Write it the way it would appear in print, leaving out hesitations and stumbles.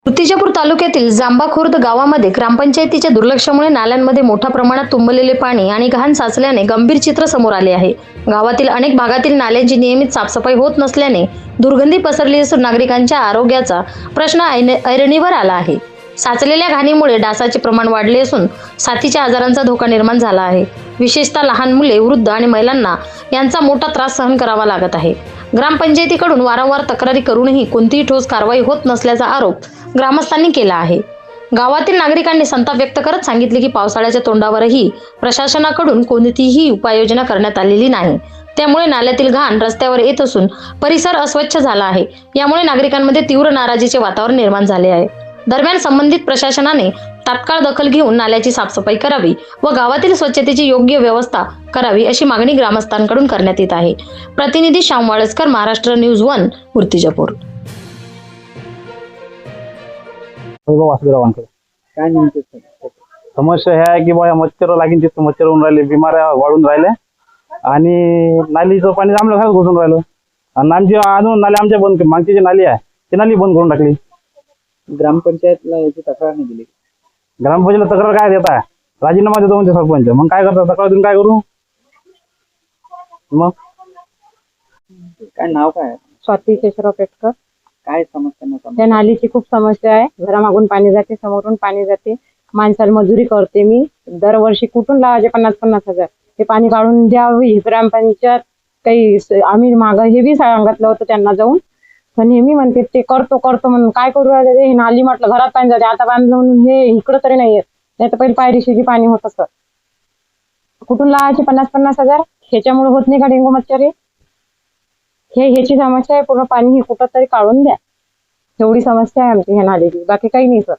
मूर्तिजापूर तालुक्यातील जांबा खुर्द गावामध्ये ग्रामपंचायतीच्या दुर्लक्षामुळे नाल्यांमध्ये मोठ्या प्रमाणात तुंबलेले पाणी आणि घाण साचल्याने गंभीर चित्र समोर आले आहे। गावातील अनेक भागातील नाल्यांची नियमित साफसफाई होत नसल्याने दुर्गंधी पसरली असून नागरिकांच्या आरोग्याचा प्रश्न ऐरणीवर आला आहे। साचलेल्या घाणीमुळे डासाचे प्रमाण वाढले असून साथीच्या आजारांचा धोका निर्माण झाला आहे। विशेषतः लहान मुले, वृद्ध आणि महिलांना यांचा मोठा त्रास सहन करावा लागत आहे। ग्रामपंचायतीकडून वारंवार तक्रारी करूनही कोणतीही ठोस कारवाई होत नसल्याचा आरोप ग्रामस्थांनी केला आहे। गावातील नागरिकांनी संताप व्यक्त करत सांगितले की पावसाळ्याच्या तोंडावरही प्रशासनाकडून कोणतीही उपाययोजना करण्यात आलेली नाही। त्यामुळे नाल्यातील घाण रस्त्यावर येत असून परिसर अस्वच्छ झाला आहे। यामुळे नागरिकांमध्ये तीव्र नाराजीचे वातावरण निर्माण झाले आहे। दरम्यान संबंधित प्रशासनाने तात्काळ दखल घेऊन नाल्याची साफसफाई करावी व गावातील स्वच्छतेची योग्य व्यवस्था करावी अशी मागणी ग्रामस्थांकडून करण्यात येत आहे। प्रतिनिधी श्याम वाळस्कर, महाराष्ट्र न्यूज 1, मूर्तिजापूर। काय नेमके समस्या हे आहे की बा मच्छर लागीन तिथं मच्छर होऊन राहिले, बिमाऱ्या वाढून राहिल्या आणि नालीचं पाणी आमच्या घरात घुसून राहिलं आणि आमची अजून नाली आमच्या बंद, मागची जी नाली आहे ती नाली बंद करून टाकली। ग्रामपंचायतला याची तक्रार नाही दिली? ग्रामपंचायतला तक्रार काय देता, राजीनामा देतो म्हणते सरपंच, मग काय करता, तक्रार देऊन काय करू? मग काय नाव काय आहे? स्वाती केशवराव पेटकर। काय समस्या नाही? त्या नालीची खूप समस्या आहे। घरामागून पाणी जाते, समोरून पाणी जाते। माणसाला मजुरी करते मी, दरवर्षी कुठून लावायचे 50,000 ते पाणी काढून द्यावी। ग्रामपंचायत काही आम्ही मागं हे बी सांगितलं होतं त्यांना जाऊन, पण नेहमी म्हणते ते करतो म्हणून काय करू राहिले। हे नाली म्हटलं घरात पाणी जाते, आता बांधलं म्हणून हे इकडं तरी नाही येत, नाही तर पहिले पायरीशी पाणी होत असतं। कुठून लावायचे 50,000? ह्याच्यामुळे होत नाही का डेंगू मच्छर? ह्याची समस्या आहे। पूर्ण पाणी हे कुठं तरी काढून द्या, एवढी समस्या आहे आमची ह्या नालीची, बाकी काही नाही सर।